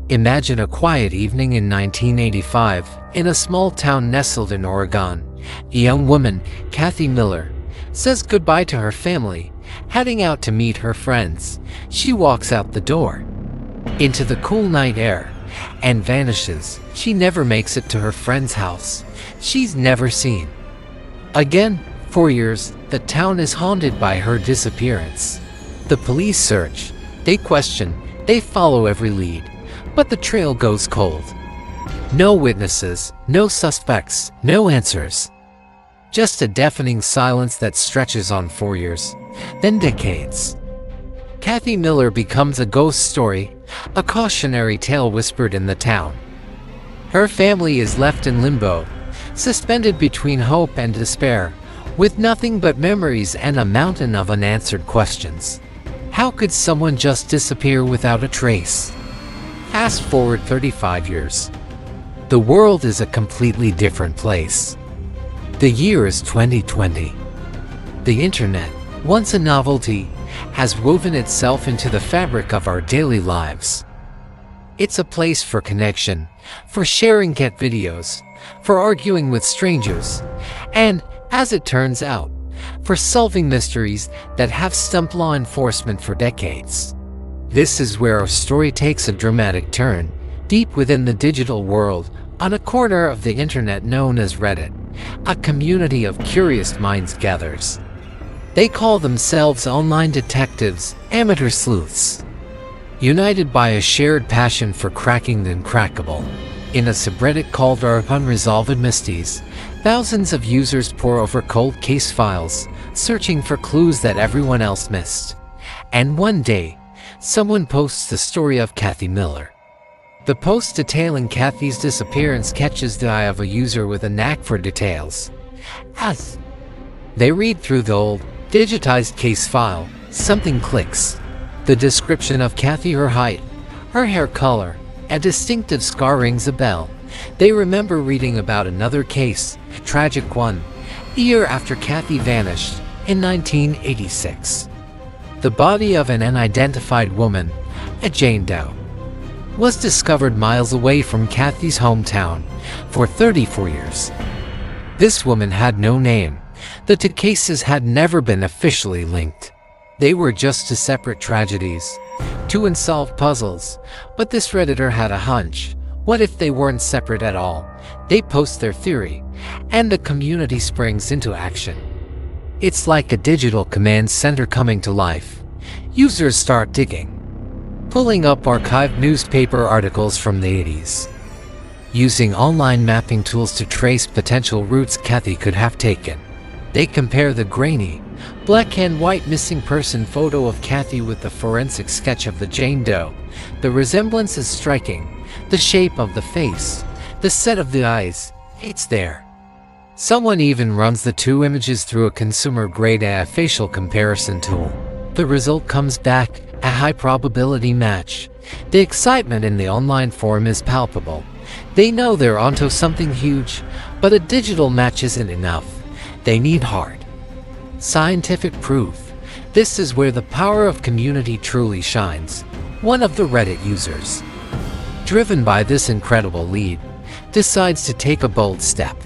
Imagine a quiet evening in 1985, in a small town nestled in Oregon. A young woman, Kathy Miller, says goodbye to her family, heading out to meet her friends. She walks out the door, into the cool night air, and vanishes. She never makes it to her friend's house. She's never seen again. For years, the town is haunted by her disappearance. The police search, they question, they follow every lead, but the trail goes cold. No witnesses, no suspects, no answers. Just a deafening silence that stretches on for years, then decades. Kathy Miller becomes a ghost story, a cautionary tale whispered in the town. Her family is left in limbo, suspended between hope and despair, with nothing but memories and a mountain of unanswered questions. How could someone just disappear without a trace? Fast forward 35 years. The world is a completely different place. The year is 2020. The internet, once a novelty, has woven itself into the fabric of our daily lives. It's a place for connection, for sharing cat videos, for arguing with strangers, and, as it turns out, for solving mysteries that have stumped law enforcement for decades. This is where our story takes a dramatic turn, deep within the digital world, on a corner of the internet known as Reddit. A community of curious minds gathers. They call themselves online detectives, amateur sleuths, united by a shared passion for cracking the uncrackable. In a subreddit called our Unresolved Mysteries, thousands of users pore over cold case files, searching for clues that everyone else missed. And one day, someone posts the story of Kathy Miller. The post detailing Kathy's disappearance catches the eye of a user with a knack for details. As they read through the old, digitized case file, something clicks. The description of Kathy, her height, her hair color, a distinctive scar rings a bell. They remember reading about another case, a tragic one, a year after Kathy vanished, in 1986. The body of an unidentified woman, a Jane Doe, was discovered miles away from Kathy's hometown for 34 years. This woman had no name. The two cases had never been officially linked. They were just two separate tragedies, two unsolved puzzles. But this Redditor had a hunch. What if they weren't separate at all? They post their theory, and the community springs into action. It's like a digital command center coming to life. Users start digging, pulling up archived newspaper articles from the 80s, using online mapping tools to trace potential routes Kathy could have taken. They compare the grainy, black and white missing person photo of Kathy with the forensic sketch of the Jane Doe. The resemblance is striking. The shape of the face, the set of the eyes, it's there. Someone even runs the two images through a consumer-grade AI facial comparison tool. The result comes back, a high-probability match. The excitement in the online forum is palpable. They know they're onto something huge, but a digital match isn't enough. They need hard, scientific proof. This is where the power of community truly shines. One of the Reddit users, driven by this incredible lead, decides to take a bold step.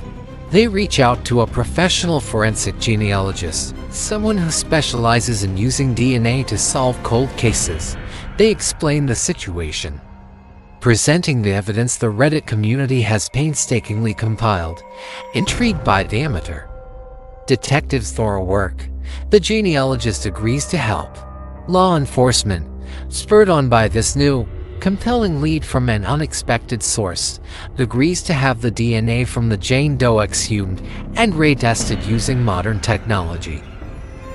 They reach out to a professional forensic genealogist, someone who specializes in using DNA to solve cold cases. They explain the situation, presenting the evidence the Reddit community has painstakingly compiled. Intrigued by the amateur detective's thorough work, the genealogist agrees to help. Law enforcement, spurred on by this new, compelling lead from an unexpected source, agrees to have the DNA from the Jane Doe exhumed and ray-tested using modern technology.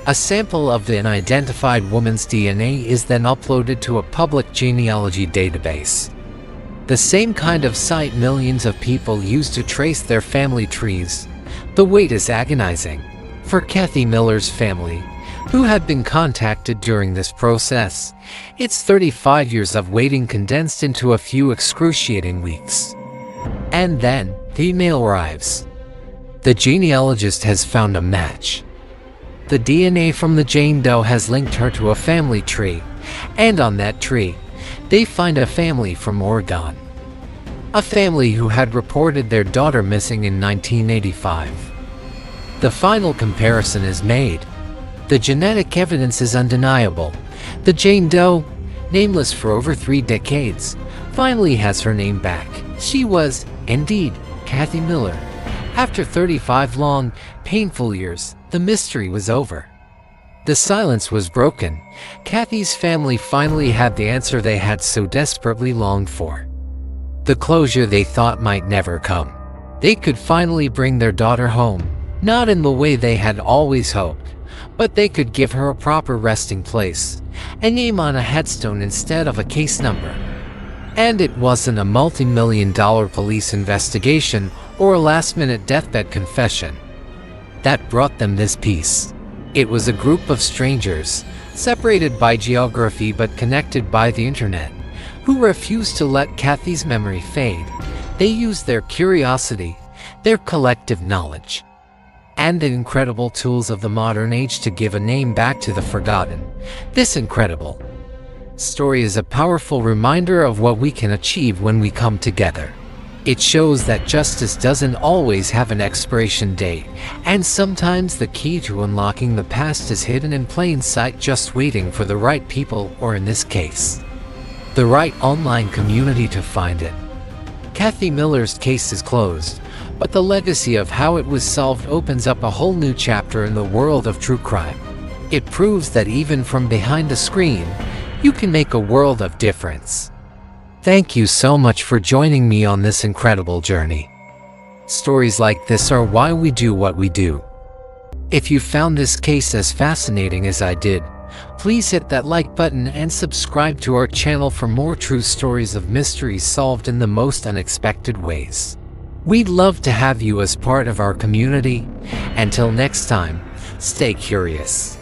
A sample of the unidentified woman's DNA is then uploaded to a public genealogy database. The same kind of site millions of people use to trace their family trees. The wait is agonizing for Kathy Miller's family, who had been contacted during this process. It's 35 years of waiting condensed into a few excruciating weeks. And then, the email arrives. The genealogist has found a match. The DNA from the Jane Doe has linked her to a family tree, and on that tree, they find a family from Oregon. A family who had reported their daughter missing in 1985. The final comparison is made. The genetic evidence is undeniable. The Jane Doe, nameless for over 3 decades, finally has her name back. She was, indeed, Kathy Miller. After 35 long, painful years, the mystery was over. The silence was broken. Kathy's family finally had the answer they had so desperately longed for. The closure they thought might never come. They could finally bring their daughter home, not in the way they had always hoped, but they could give her a proper resting place, a name on a headstone instead of a case number. And it wasn't a multi-million-dollar police investigation or a last-minute deathbed confession that brought them this peace. It was a group of strangers, separated by geography but connected by the internet, who refused to let Kathy's memory fade. They used their curiosity, their collective knowledge, and the incredible tools of the modern age to give a name back to the forgotten. This incredible story is a powerful reminder of what we can achieve when we come together. It shows that justice doesn't always have an expiration date, and sometimes the key to unlocking the past is hidden in plain sight, just waiting for the right people, or in this case, the right online community to find it. Kathy Miller's case is closed, but the legacy of how it was solved opens up a whole new chapter in the world of true crime. It proves that even from behind the screen, you can make a world of difference. Thank you so much for joining me on this incredible journey. Stories like this are why we do what we do. If you found this case as fascinating as I did, please hit that like button and subscribe to our channel for more true stories of mysteries solved in the most unexpected ways. We'd love to have you as part of our community. Until next time, stay curious.